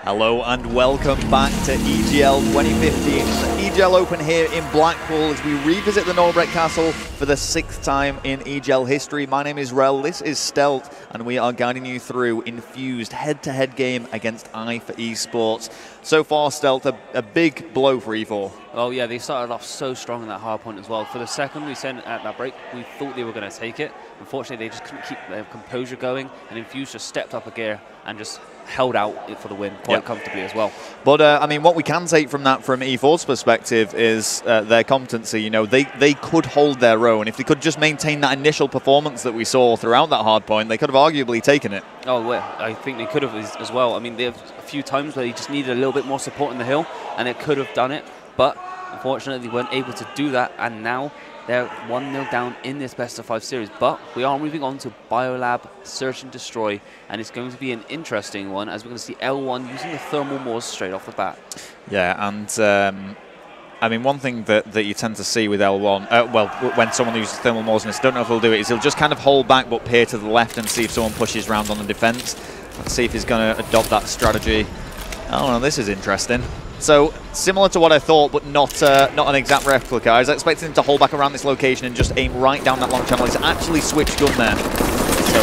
Hello and welcome back to EGL 2015, the EGL Open here in Blackpool as we revisit the Norbreck Castle for the 6th time in EGL history. My name is Rel, this is Stealth, and we are guiding you through Infused head-to-head game against Esports. So far, Stealth, a big blow for E4. Oh yeah, they started off so strong in that hard point as well. For the second we sent at that break, we thought they were going to take it. Unfortunately, they just couldn't keep their composure going, and Infused just stepped up a gear and just held out for the win quite comfortably as well. But I mean, what we can take from that, from E4's perspective, is their competency. You know, they could hold their own. If they could just maintain that initial performance that we saw throughout that hard point, they could have arguably taken it. Oh, well, I think they could have as well. I mean, they have a few times where they just needed a little bit more support in the hill, and it could have done it. But unfortunately, they weren't able to do that, and now they're 1-0 down in this best-of-5 series. But we are moving on to Biolab Search and Destroy, and it's going to be an interesting one as we're going to see L1 using the thermal Moors straight off the bat. Yeah, and I mean, one thing that you tend to see with L1, well, when someone uses thermal Moors, and I don't know if he'll do it, is he'll just kind of hold back but peer to the left and see if someone pushes round on the defence. Let's see if he's going to adopt that strategy. Oh, no, this is interesting. So, similar to what I thought, but not an exact replica. I was expecting him to hold back around this location and just aim right down that long channel. He's actually switched gun there. So,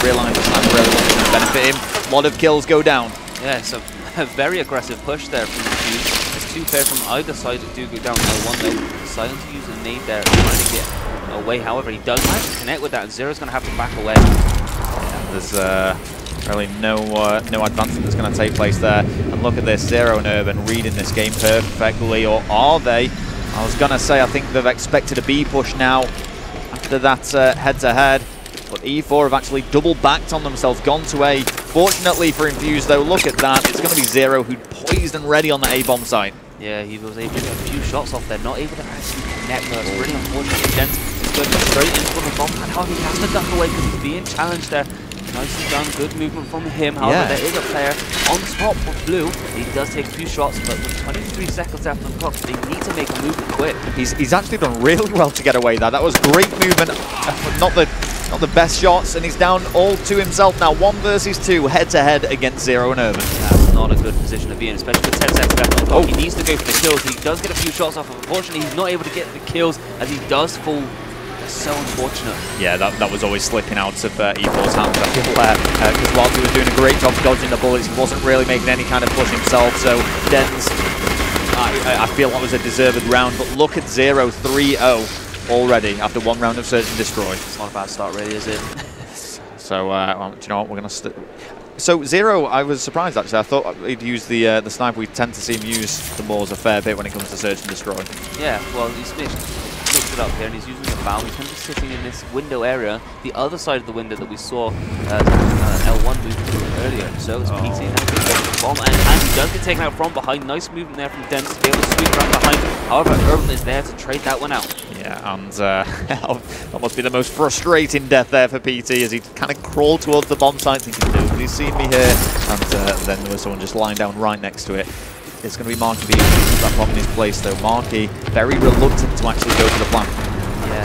realised the sniper really wasn't going to benefit him. A lot of kills go down. Yeah, so a very aggressive push there from the Infused. There's two pairs from either side that do go down. L1 though, deciding to use a nade there, trying to get away. However, he does manage to connect with that, and Zero's going to have to back away. Yeah, there's really no advancement that's going to take place there. And look at this, Zero and Urban reading this game perfectly, or are they? I was going to say, I think they've expected a B push now after that head-to-head. But E4 have actually double-backed on themselves, gone to A. Fortunately for Infused, though, look at that. It's going to be Zero who'd poised and ready on the A-bomb site. Yeah, he was able to get a few shots off there, not able to actually connect. That's really unfortunate. Dent is going straight into the bomb, and how he has to duck away because he's being challenged there. Nicely done, good movement from him. However, there is a player on spot for Blue. He does take a few shots, but with 23 seconds after the clock, they need to make a move quick. He's actually done really well to get away there. That was great movement, not the best shots, and he's down all to himself now. 1 versus 2, head-to-head against Zero and Urban. That's not a good position to be in, especially with 10 seconds left on the clock. He needs to go for the kills. He does get a few shots off. Unfortunately, he's not able to get the kills as he does fall. So unfortunate. Yeah, that was always slipping out of E4's hands, I feel, because whilst he was doing a great job dodging the bullets, he wasn't really making any kind of push himself. So Dens, I feel that was a deserved round. But look at Zero 3-0 already after 1 round of Search and Destroy. It's not a bad start, really, is it? So, well, do you know what? We're going to. So Zero, I was surprised actually. I thought he'd use the sniper. We tend to see him use the Moors a fair bit when it comes to Search and Destroy. Yeah, well, he's mixed it up here, and he's using the bow. He's going to be sitting in this window area, the other side of the window that we saw L1 move through earlier. So it's PT now the bomb, and he does get taken out from behind. Nice movement there from Dens to be able to sweep around behind him. However, Urban is there to trade that one out. Yeah, and that must be the most frustrating death there for PT as he kind of crawled towards the bomb site thinking, nobody's seen me here, and then there was someone just lying down right next to it. It's going to be Marky being that bomb in his place, though. Marky very reluctant to actually go for the plant. Yeah,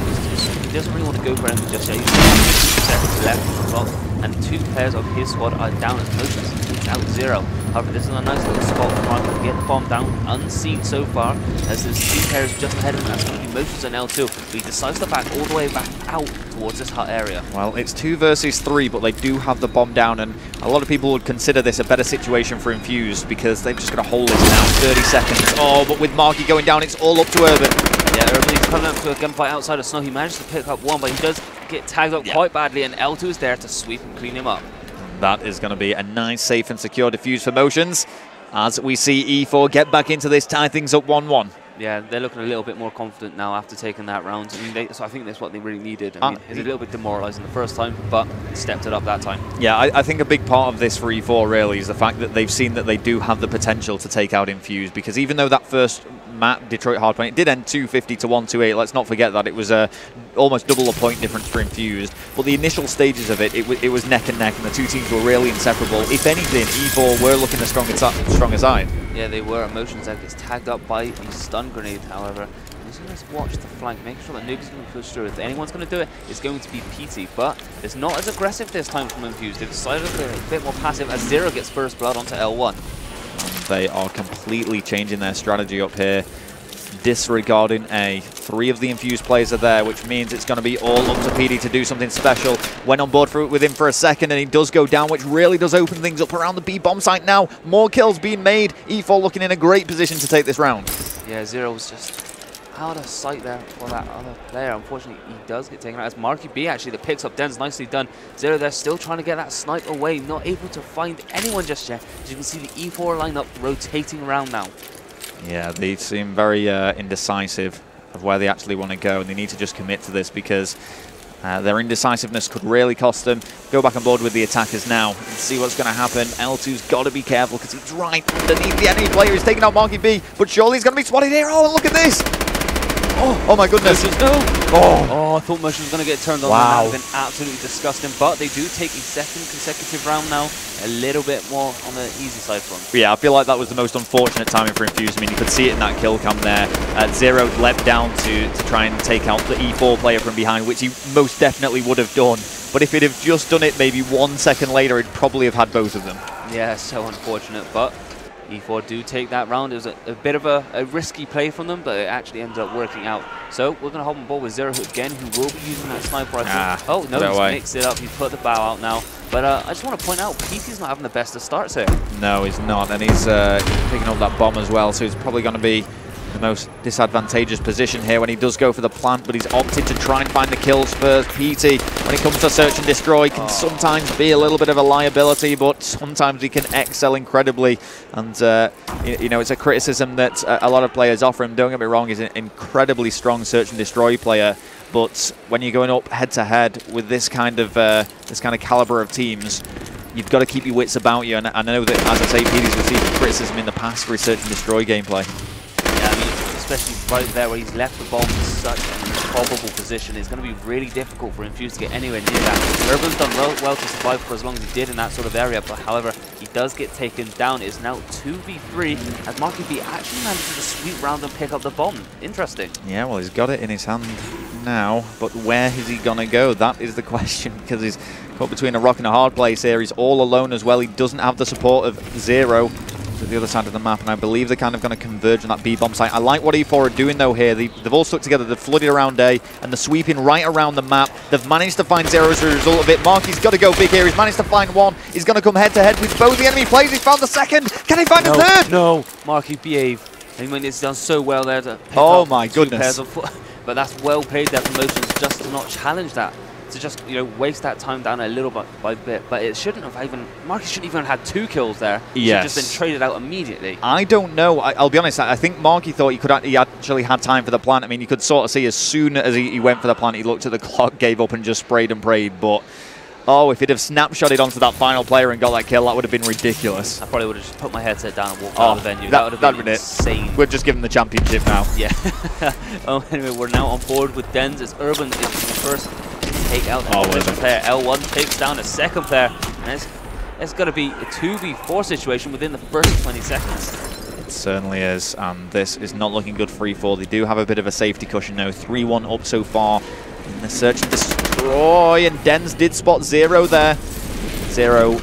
he doesn't really want to go for anything just yet. He's got 50 seconds left on the clock, and 2 pairs of his squad are down as motions. It's out 0. However, this is a nice little spot for Marky to get the bomb down, unseen so far, as there's 2 pairs just ahead of him. That's going to be motions and L2. But he decides to back all the way back out towards this hut area. Well, it's 2 versus 3, but they do have the bomb down, and a lot of people would consider this a better situation for Infused because they've just got to hold this down. 30 seconds. Oh, but with Marky going down, it's all up to Urban. Yeah, Urban is coming up to a gunfight outside of Snow. He managed to pick up 1, but he does get tagged up quite badly, and L2 is there to sweep and clean him up. That is going to be a nice, safe and secure defuse for motions as we see E4 get back into this, tie things up 1-1. Yeah, they're looking a little bit more confident now after taking that round. I mean, so I think that's what they really needed. I mean, it's a little bit demoralising the first time, but stepped it up that time. Yeah, I think a big part of this for E4 really is the fact that they've seen that they do have the potential to take out Infused, because even though that first map, Detroit Hardpoint, it did end 250 to 128. Let's not forget that. It was almost double a point difference for Infused. But the initial stages of it was neck and neck, and the 2 teams were really inseparable. If anything, E4 were looking the stronger side. Yeah, they were. Emotions that gets tagged up by the stun grenade, however. He's going to watch the flank, make sure that nobody's going to push through. If anyone's going to do it, it's going to be PT. But it's not as aggressive this time from Infused. They've decided to be a bit more passive as Zero gets first blood onto L1. they are completely changing their strategy up here, disregarding A. 3 of the Infused players are there, which means it's going to be all up to PD to do something special. Went on board with him for a second, and he does go down, which really does open things up around the B-bomb site now. More kills being made. E4 looking in a great position to take this round. Yeah, Zero was just out of sight there for that other player. Unfortunately, he does get taken out. As Marky B actually that picks up Dens, nicely done. Zero there still trying to get that snipe away, not able to find anyone just yet. As you can see the E4 lineup rotating around now. Yeah, they seem very indecisive of where they actually want to go, and they need to just commit to this because their indecisiveness could really cost them. Go back on board with the attackers now and see what's going to happen. L2's got to be careful because he's right underneath the enemy player. He's taking out Marky B, but surely he's going to be spotted here. Oh, look at this! Oh my goodness. No. Oh, I thought Motion was going to get turned on. Wow. That would have been absolutely disgusting. But they do take a second consecutive round now. A little bit more on the easy side for them. Yeah, I feel like that was the most unfortunate timing for Infused. I mean, you could see it in that kill cam there. Zero leapt down to try and take out the E4 player from behind, which he most definitely would have done. But if he'd have just done it maybe 1 second later, he'd probably have had both of them. Yeah, so unfortunate. But E4 do take that round. It was a bit of a risky play from them, but it actually ended up working out. So we're going to hop on board with Zero again, who will be using that sniper rifle. Oh, no, he's mixed it up. He's put the bow out now. But I just want to point out, PT's not having the best of starts here. No, he's not. And he's picking up that bomb as well, so he's probably going to be the most disadvantageous position here when he does go for the plant, but he's opted to try and find the kills first. PT, when it comes to search and destroy, can sometimes be a little bit of a liability, but sometimes he can excel incredibly. And, you know, it's a criticism that a lot of players offer him. Don't get me wrong, he's an incredibly strong search and destroy player, but when you're going up head-to-head with this kind of caliber of teams, you've got to keep your wits about you. And I know that, as I say, PT's received criticism in the past for his search and destroy gameplay. Yeah, I mean, especially right there where he's left the bomb in such an improbable position, it's going to be really difficult for Infused to get anywhere near that. Urban's done well to survive for as long as he did in that sort of area, but however, he does get taken down. It's now 2v3 as Marky B actually manages to sweep round and pick up the bomb. Interesting. Yeah, well, he's got it in his hand now, but where is he going to go? That is the question, because he's caught between a rock and a hard place here. He's all alone as well. He doesn't have the support of Zero to the other side of the map, and I believe they're kind of going to converge on that B-bomb site. I like what E4 are doing though here. They've all stuck together. They've flooded around A, and they're sweeping right around the map. They've managed to find Zero as a result of it. Marky's got to go big here. He's managed to find one. He's going to come head-to-head with both the enemy players. He's found the second. Can he find a third? No. Marky behave. I mean, it's done so well there to pick up my goodness. But that's well played there from Motions just to not challenge that. To just, you know, waste that time down a little bit by bit. But it shouldn't have even, Marky shouldn't even have had 2 kills there. He should have just been traded out immediately. I don't know. I'll be honest, I think Marky thought he actually had time for the plant. I mean, you could sort of see as soon as he went for the plant, he looked at the clock, gave up and just sprayed and prayed. But, oh, if he'd have snapshotted onto that final player and got that kill, that would have been ridiculous. I probably would have just put my headset down and walked out of the venue. That would have been insane. We're just giving the championship now. Yeah. Oh, anyway, we're now on board with Dens as Urban is the first take out the opposition player. L1 takes down a second player, and it's going to be a 2v4 situation within the first 20 seconds. It certainly is, and this is not looking good for E4. They do have a bit of a safety cushion now, 3-1 up so far in the search and destroy, and Dens did spot Zero there. Zero,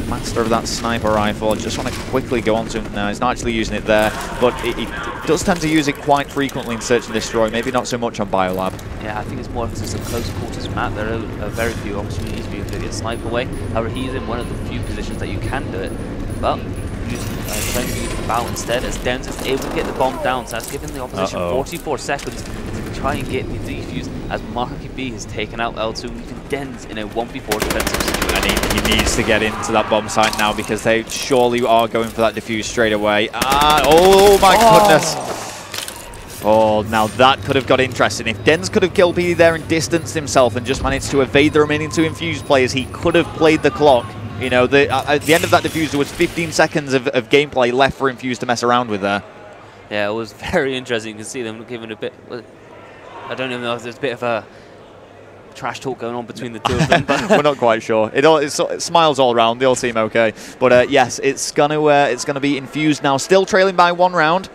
master of that sniper rifle. I just want to quickly go on to him now. He's not actually using it there, but he does tend to use it quite frequently in search and destroy, maybe not so much on Biolab. Yeah, I think it's more because it's a close quarters map. There are very few opportunities for you to get sniped away. However, he's in one of the few positions that you can do it. But trying to use the bow instead, as Dens is able to get the bomb down. So that's giving the opposition 44 seconds to try and get the defuse, as Marky B has taken out L2, leaving Dens in a 1v4 defensive situation. And he needs to get into that bomb site now, because they surely are going for that defuse straight away. Oh my goodness. Oh, now that could have got interesting. If Dens could have killed PD there and distanced himself and just managed to evade the remaining 2 Infused players, he could have played the clock. You know, at the end of that defuse, there was 15 seconds of gameplay left for Infused to mess around with there. Yeah, it was very interesting. You can see them giving a bit... I don't even know if there's a bit of a trash talk going on between the two of them. But we're not quite sure. It smiles all around. They all seem okay. But yes, it's gonna be Infused now, still trailing by 1 round.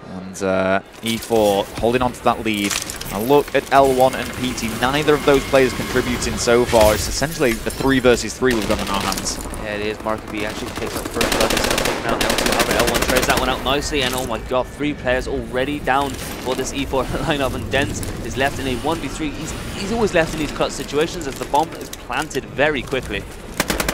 And E4 holding on to that lead. And look at L1 and PT. Neither of those players contributing so far. It's essentially the 3 versus 3 we've got on our hands. Yeah, it is. Marky B actually takes up first blood. He's taking out L2 However, L1 trades that one out nicely, and oh my god, 3 players already down for this E4 lineup, and Dens is left in a 1v3. He's always left in these clutch situations as the bomb is planted very quickly.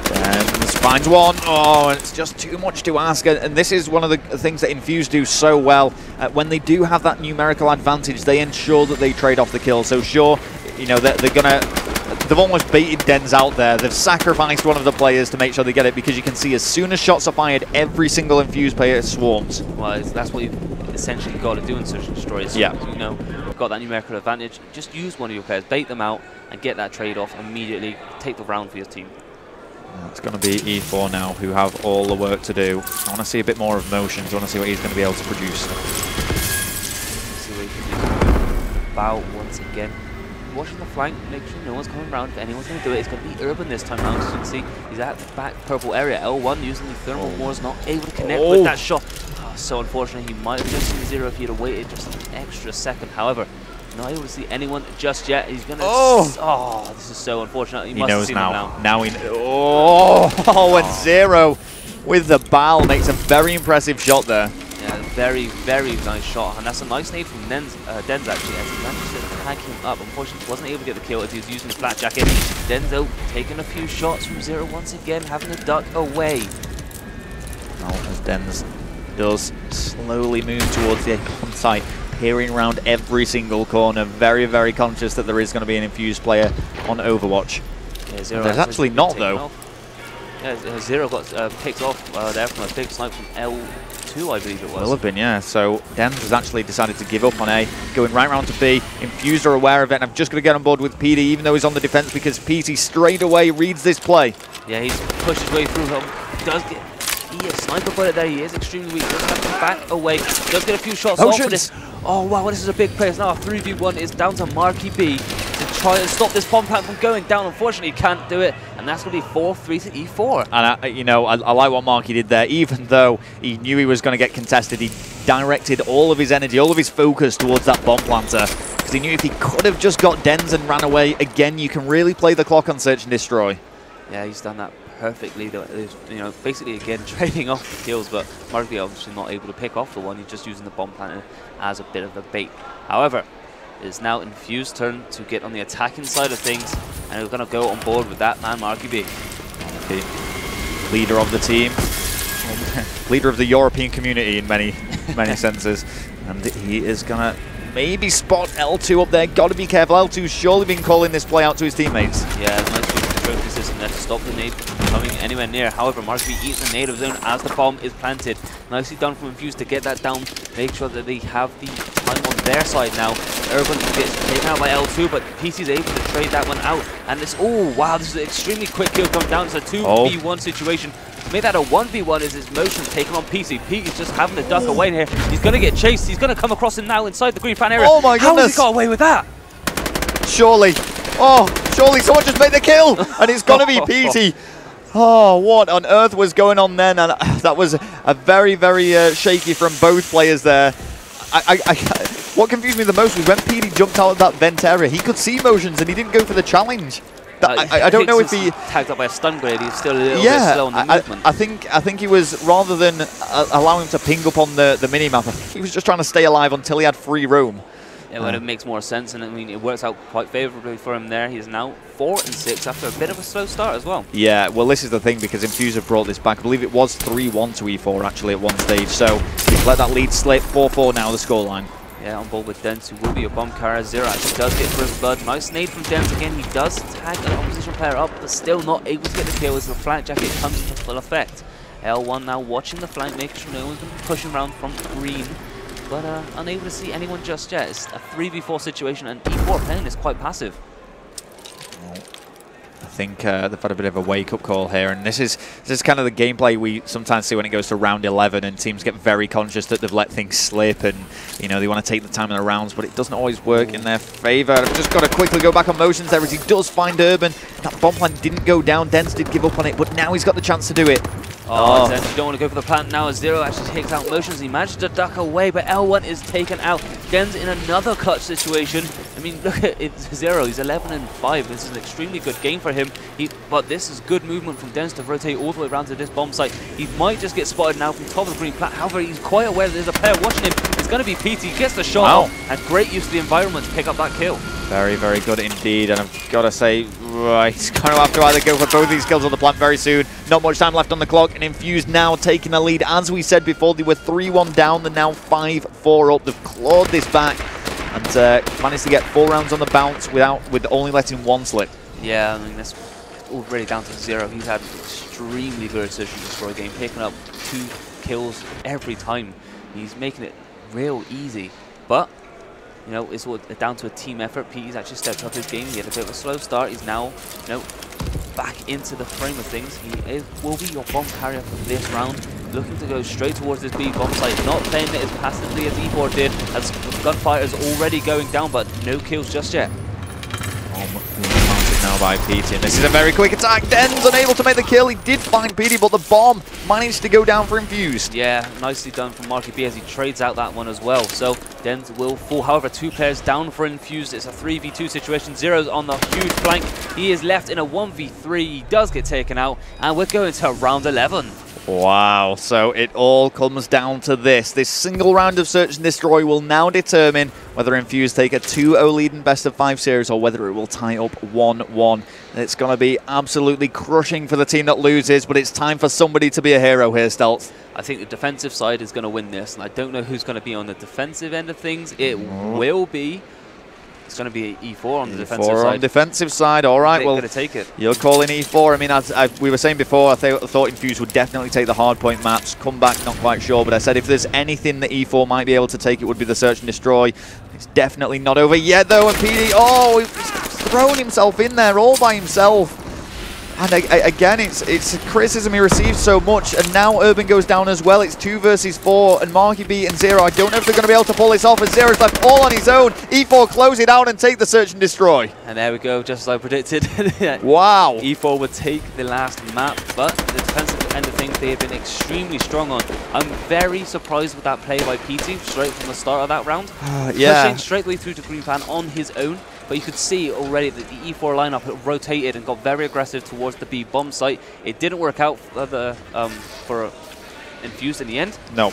Dens finds one. Oh, and it's just too much to ask. And this is one of the things that Infused do so well. When they do have that numerical advantage, they ensure that they trade off the kill. So sure, you know, they're gonna... They've almost baited Dens out there. They've sacrificed one of the players to make sure they get it, because you can see as soon as shots are fired, every single Infused player swarms. Well, that's what you've essentially got to do in Search and Destroy. So, yeah. You know, you've got that numerical advantage. Just use one of your players, bait them out, and get that trade off immediately. Take the round for your team. It's going to be E4 now, who have all the work to do. I want to see a bit more of Motions. I want to see what he's going to be able to produce. See what he can do. Bow once again. Watching the flank, make sure no one's coming around. If anyone's going to do it, it's going to be Urban this time round. As you can see, he's at the back purple area. L1 using the thermal wars, not able to connect with that shot. Oh, so unfortunate, he might have just seen 0 if he'd have waited just an extra second. However, not able to see anyone just yet. He's going to... Oh, this is so unfortunate. He must knows have seen now. Now he... And 0 with the BAL makes a very impressive shot there. Yeah, very, very nice shot, and that's a nice nade from Dens actually, as he managed to tag him up. Unfortunately, he wasn't able to get the kill as he was using the flat jacket. Denzo taking a few shots from 0 once again, having to duck away. Now as Dens does slowly move towards the Acorn site, peering around every single corner, very, very conscious that there is going to be an Infused player on Overwatch. Yeah, Zero there's actually not, though. Off. Yeah, 0 got picked off there from a big snipe from L2, I believe it was. Will have been, yeah. So Dens has actually decided to give up on A, going right round to B. Infused are aware of it, and I'm just going to get on board with PD, even though he's on the defense, because PT straight away reads this play. Yeah, he's pushed his way through him. Does get a sniper bullet there. He is extremely weak. Does have to back away. Does get a few shots off for this. Oh wow, this is a big play. It's now a 3v1. It's down to Marky B to try and stop this bomb plant from going down. Unfortunately, he can't do it, and that's going to be 4-3 to E4. And you know, I like what Marky did there. Even though he knew he was going to get contested, he directed all of his energy, all of his focus towards that bomb planter, because he knew if he could have just got Dens and ran away, again, you can really play the clock on Search and Destroy. Yeah, he's done that perfectly. You know, basically again trading off the kills, but Marky obviously not able to pick off the one. He's just using the bomb planter as a bit of a bait. However, it's now Infused turn to get on the attacking side of things, and we're going to go on board with that man, Marky B. Leader of the team, leader of the European community in many senses, and he is going to maybe spot L2 up there. Got to be careful. L2's surely been calling this play out to his teammates. Yeah, nice trophy system there to stop the nade from coming anywhere near. However, Marky B eats the nade of zone as the bomb is planted. Nicely done from Infused to get that down, make sure that they have the time on their side now. Urban gets taken out by L2, but PC's able to trade that one out. And this, oh wow, this is an extremely quick kill come down. It's a 2v1 situation. Made that a 1v1 as his motion's taken on PC. Pete is just having to duck away here. He's going to get chased. He's going to come across him now inside the green fan area. Oh my goodness. How has he got away with that? Surely. Oh, surely someone just made the kill. And it's going to be PT. Oh, what on earth was going on then? And that was a very, very shaky from both players there. What confused me the most was when PD jumped out of that vent area. He could see Motions and he didn't go for the challenge. I don't know if he tagged up by a stun grenade. He's still a little bit slow on the movement. I think he was, rather than allowing him to ping up on the mini map, he was just trying to stay alive until he had free roam. Yeah, well, it makes more sense, and I mean it works out quite favourably for him there. He's now 4-6 after a bit of a slow start as well. Yeah, well, this is the thing, because Infused have brought this back. I believe it was 3-1 to E4 actually at one stage, so he's let that lead slip. 4-4 now the scoreline. Yeah, on board with Dens, who will be a bomb carrier. Zero actually does get first blood. Nice nade from Dens again. He does tag an opposition player up, but still not able to get the kill as the flank jacket comes into full effect. L1 now watching the flank, making sure no one's going to be pushing around from green, but unable to see anyone just yet. It's a 3v4 situation, and E4 playing is quite passive. I think they've had a bit of a wake-up call here, and this is kind of the gameplay we sometimes see when it goes to round 11, and teams get very conscious that they've let things slip, and you know they want to take the time in the rounds, but it doesn't always work in their favour. I've just got to quickly go back on Motions there as he does find Urban. That bomb plan didn't go down. Dens did give up on it, but now he's got the chance to do it. Oh, Dens, you don't want to go for the plant now as Zero actually takes out Motions. He managed to duck away, but L1 is taken out. Dens in another clutch situation. I mean, look at it, Zero. He's 11-5. This is an extremely good game for him. But this is good movement from Dens to rotate all the way around to this bomb site. He might just get spotted now from top of the green plat. However, he's quite aware that there's a player watching him. It's going to be PT. He gets the shot off, and great use of the environment to pick up that kill. Very, very good indeed. And I've got to say, right, he's going to have to either go for both of these kills on the plant very soon. Not much time left on the clock, and Infused now taking the lead. As we said before, they were 3-1 down. They're now 5-4 up. They've clawed this back and managed to get 4 rounds on the bounce with only letting 1 slip. Yeah, I mean, that's already down to 0. He's had an extremely good search and destroy game, picking up 2 kills every time. He's making it real easy, but you know, it's all down to a team effort. Petey's actually stepped up his game. He had a bit of a slow start. He's now, you know, back into the frame of things. He will be your bomb carrier for this round. Looking to go straight towards this B bomb site. Not playing it as passively as E4 did, as Gunfire is already going down, but no kills just yet. Now by PT, and this is a very quick attack. Den's unable to make the kill. He did find PT, but the bomb managed to go down for Infused. Yeah, nicely done from Marky B as he trades out that one as well. So Dens will fall. However, 2 players down for Infused. It's a 3v2 situation. Zero's on the huge flank. He is left in a 1v3. He does get taken out, and we're going to round 11. Wow, so it all comes down to this. This single round of Search and Destroy will now determine whether Infused take a 2-0 lead in best of 5 series or whether it will tie up 1-1. It's going to be absolutely crushing for the team that loses, but it's time for somebody to be a hero here, Stelz. I think the defensive side is going to win this, and I don't know who's going to be on the defensive end of things. It will be... It's going to be E4 on the defensive side. On defensive side, all right. Well, going to take it. You're calling E4. I mean, we were saying before, I thought Infused would definitely take the hardpoint maps. Come back, not quite sure. But I said if there's anything that E4 might be able to take, it would be the Search and Destroy. It's definitely not over yet, though. And PD, oh, he's thrown himself in there all by himself. And again, it's a criticism he receives so much, and now Urban goes down as well. It's 2 versus 4, and Marky B and Zero, I don't know if they're going to be able to pull this off, as Zero's left all on his own. E4 close it out and take the Search and Destroy. And there we go, just as I predicted. Wow. E4 would take the last map, but the defensive end of things they have been extremely strong on. I'm very surprised with that play by PT, straight from the start of that round. Yeah. Pushing straightly through to Green Pan on his own. But you could see already that the E4 lineup had rotated and got very aggressive towards the B bomb site. It didn't work out for the for Infused in the end. No.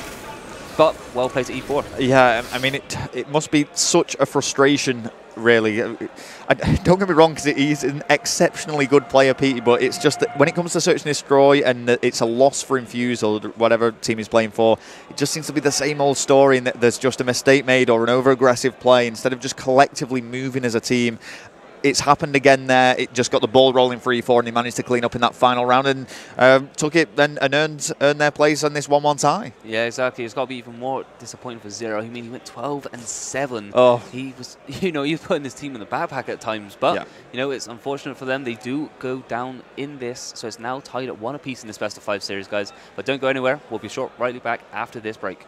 But well played to E4. Yeah, I mean, it must be such a frustration, really. Don't get me wrong, because he's an exceptionally good player, Petey, but it's just that when it comes to Search and Destroy and it's a loss for Infused or whatever team he's playing for, it just seems to be the same old story, and that there's just a mistake made or an over-aggressive play instead of just collectively moving as a team. It's happened again there. It just got the ball rolling for E4, and they managed to clean up in that final round and took it and earned their place on this 1-1 tie. Yeah, exactly. It's got to be even more disappointing for Zero. I mean, he went 12-7. Oh. He was, you know, he was putting his team in the backpack at times, but you know, it's unfortunate for them. They do go down in this, so it's now tied at 1 apiece in this best of 5 series, guys. But don't go anywhere. We'll be right back after this break.